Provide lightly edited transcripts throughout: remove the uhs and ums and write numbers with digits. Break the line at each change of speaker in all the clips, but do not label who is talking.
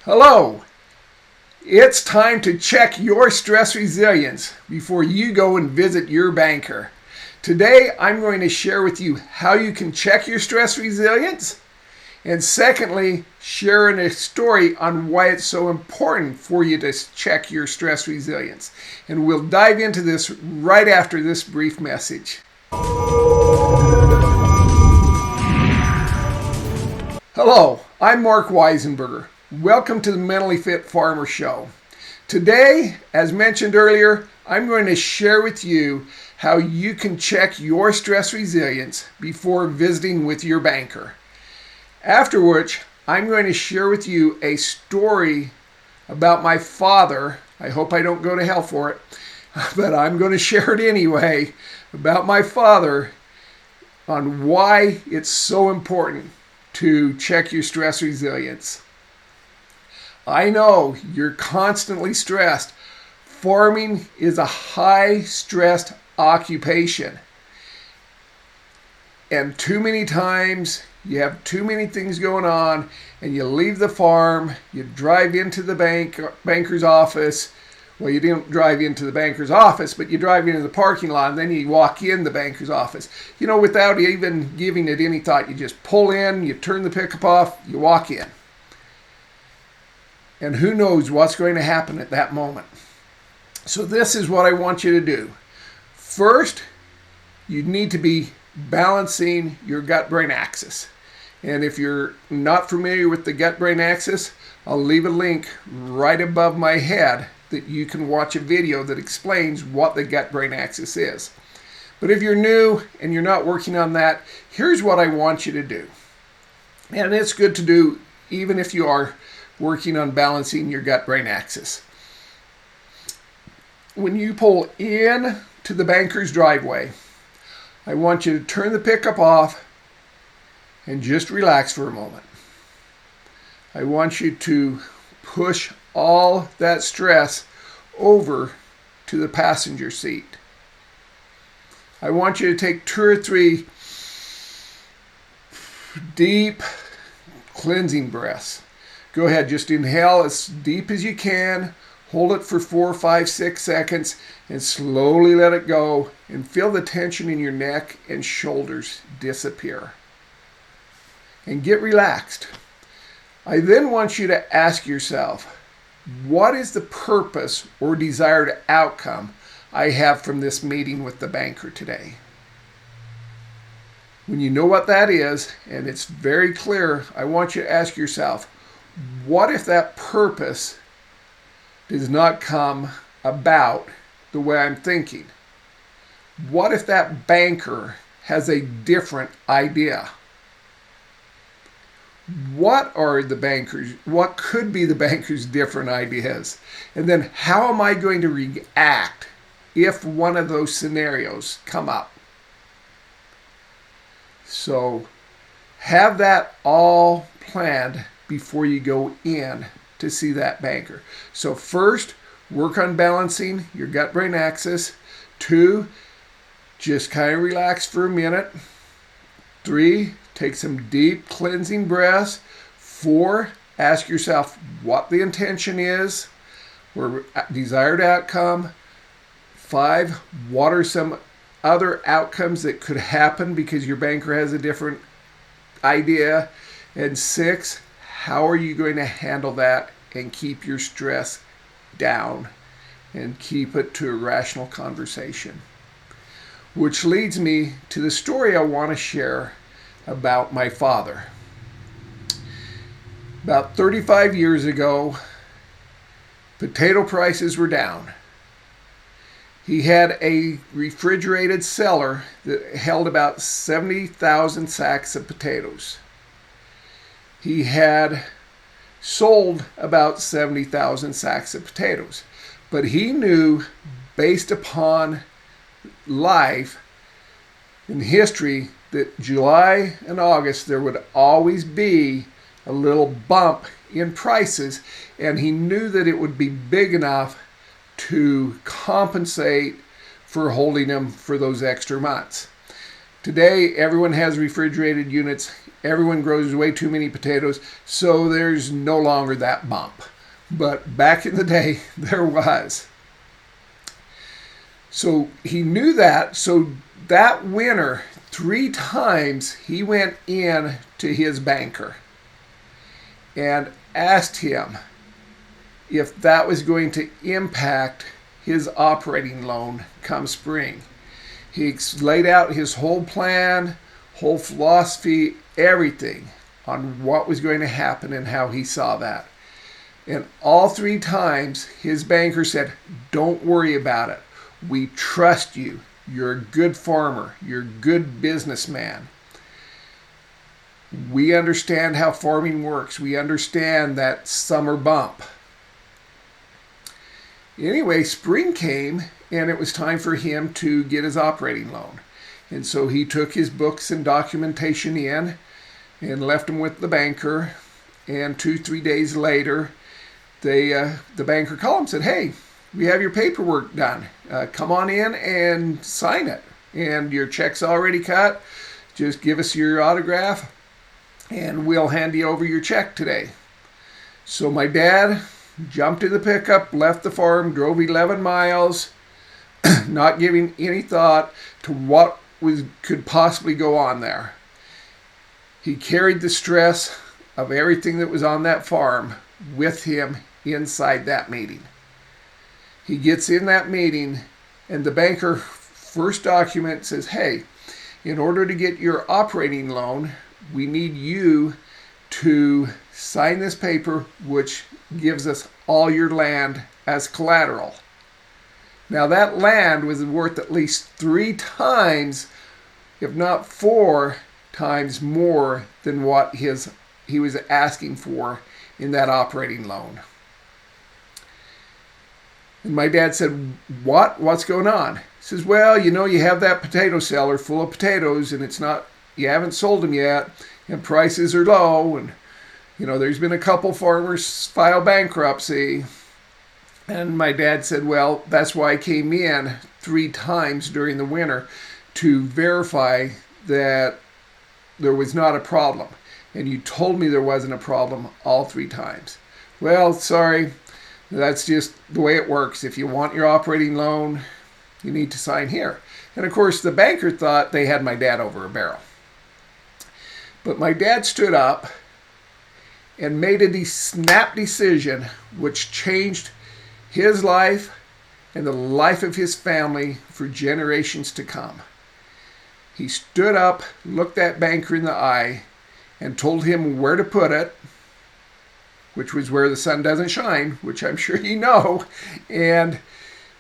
Hello! It's time to check your stress resilience before you go and visit your banker. Today, I'm going to share with you how you can check your stress resilience, and secondly, sharing a story on why it's so important for you to check your stress resilience. And we'll dive into this right after this brief message. Hello, I'm Mark Weisenburger. Welcome to the Mentally Fit Farmer Show. Today, as mentioned earlier, I'm going to share with you how you can check your stress resilience before visiting with your banker. After which, I'm going to share with you a story about my father. I hope I don't go to hell for it, but I'm going to share it anyway, about my father on why it's so important to check your stress resilience. I know you're constantly stressed. Farming is a high-stressed occupation. And too many times you have too many things going on and you leave the farm, you drive into the banker's office. Well, you didn't drive into the banker's office, but you drive into the parking lot and then you walk in the banker's office. Without even giving it any thought, you just pull in, you turn the pickup off, you walk in. And who knows what's going to happen at that moment. So this is what I want you to do. First, you need to be balancing your gut-brain axis. And if you're not familiar with the gut-brain axis, I'll leave a link right above my head that you can watch a video that explains what the gut-brain axis is. But if you're new and you're not working on that, here's what I want you to do. And it's good to do even if you are working on balancing your gut-brain axis. When you pull in to the banker's driveway, I want you to turn the pickup off and just relax for a moment. I want you to push all that stress over to the passenger seat. I want you to take 2 or 3 deep cleansing breaths. Go ahead, just inhale as deep as you can, hold it for 4, 5, 6 seconds, and slowly let it go, and feel the tension in your neck and shoulders disappear. And get relaxed. I then want you to ask yourself, what is the purpose or desired outcome I have from this meeting with the banker today? When you know what that is, and it's very clear, I want you to ask yourself, what if that purpose does not come about the way I'm thinking? What if that banker has a different idea? What could be the banker's different ideas? And then how am I going to react if one of those scenarios come up? So have that all planned before you go in to see that banker. So first, work on balancing your gut-brain axis. 2, just kind of relax for a minute. 3, take some deep cleansing breaths. 4, ask yourself what the intention is or desired outcome. 5, what are some other outcomes that could happen because your banker has a different idea. And 6, how are you going to handle that and keep your stress down and keep it to a rational conversation? Which leads me to the story I want to share about my father. About 35 years ago, potato prices were down. He had a refrigerated cellar that held about 70,000 sacks of potatoes. He had sold about 70,000 sacks of potatoes. But he knew, based upon life and history, that July and August there would always be a little bump in prices, and he knew that it would be big enough to compensate for holding them for those extra months. Today, everyone has refrigerated units everyone grows way too many potatoes, so there's no longer that bump. But back in the day, there was. So he knew that. So that winter, 3 times he went in to his banker and asked him if that was going to impact his operating loan come spring. He laid out his whole plan, whole philosophy, everything on what was going to happen and how he saw that. And all 3 times his banker said, "Don't worry about it. We trust you. You're a good farmer. You're a good businessman. We understand how farming works. We understand that summer bump." Anyway, spring came and it was time for him to get his operating loan. And so he took his books and documentation in and left them with the banker. And 2-3 days later, the banker called him and said, "Hey, we have your paperwork done. Come on in and sign it. And your check's already cut. Just give us your autograph and we'll hand you over your check today." So my dad jumped in the pickup, left the farm, drove 11 miles, not giving any thought to what could possibly go on there. He carried the stress of everything that was on that farm with him inside that meeting. He gets in that meeting and the banker first document says, "Hey, in order to get your operating loan, we need you to sign this paper which gives us all your land as collateral." Now that land was worth at least 3 times, if not 4 times more than what he was asking for in that operating loan. And my dad said, What's going on?" He says, "Well, you have that potato cellar full of potatoes and you haven't sold them yet and prices are low and there's been a couple farmers file bankruptcy." And my dad said, "Well, that's why I came in 3 times during the winter to verify that there was not a problem. And you told me there wasn't a problem all 3 times. Well, sorry, that's just the way it works. If you want your operating loan, you need to sign here." And of course, the banker thought they had my dad over a barrel. But my dad stood up and made a snap decision which changed his life and the life of his family for generations to come. He stood up, looked that banker in the eye, and told him where to put it, which was where the sun doesn't shine, which I'm sure you know, and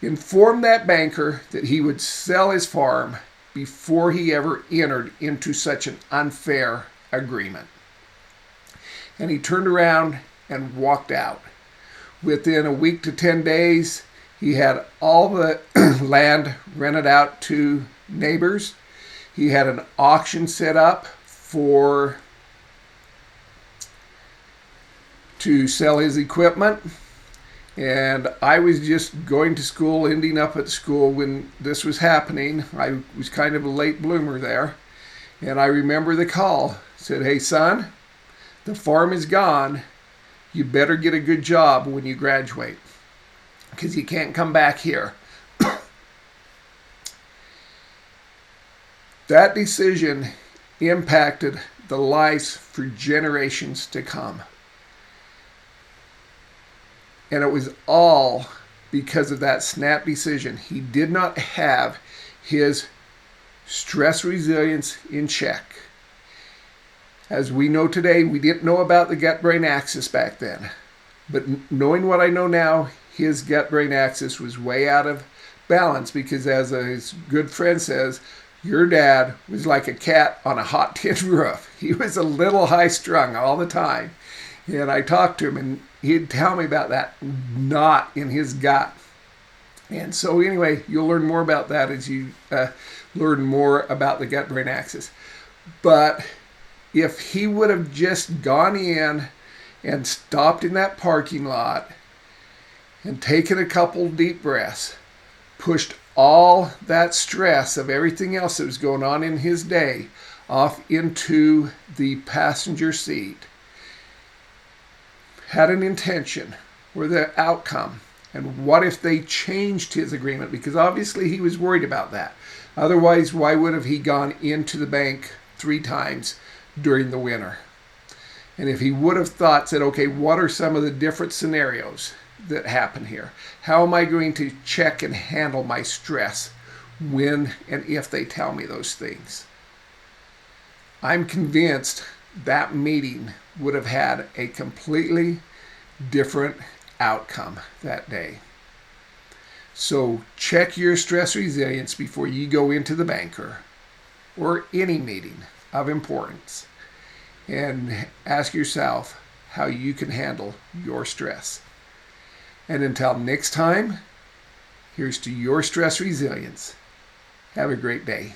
informed that banker that he would sell his farm before he ever entered into such an unfair agreement. And he turned around and walked out. Within a week to 10 days, he had all the land rented out to neighbors. He had an auction set up to sell his equipment. And I was just going to school, ending up at school when this was happening. I was kind of a late bloomer there. And I remember the call. Said, "Hey, son, the farm is gone. You better get a good job when you graduate, because you can't come back here." That decision impacted the lives for generations to come. And it was all because of that snap decision. He did not have his stress resilience in check. As we know today, we didn't know about the gut-brain axis back then. But knowing what I know now, his gut-brain axis was way out of balance because, as his good friend says, your dad was like a cat on a hot tin roof. He was a little high-strung all the time. And I talked to him, and he'd tell me about that knot in his gut. And so anyway, you'll learn more about that as you learn more about the gut-brain axis. But if he would have just gone in and stopped in that parking lot and taken a couple deep breaths, pushed all that stress of everything else that was going on in his day off into the passenger seat, had an intention or the outcome, and what if they changed his agreement? Because obviously he was worried about that. Otherwise, why would have he gone into the bank 3 times during the winter? And if he would have said, okay, what are some of the different scenarios that happen here? How am I going to check and handle my stress when and if they tell me those things? I'm convinced that meeting would have had a completely different outcome that day. So check your stress resilience before you go into the banker or any meeting of importance, and ask yourself how you can handle your stress. And until next time, here's to your stress resilience. Have a great day.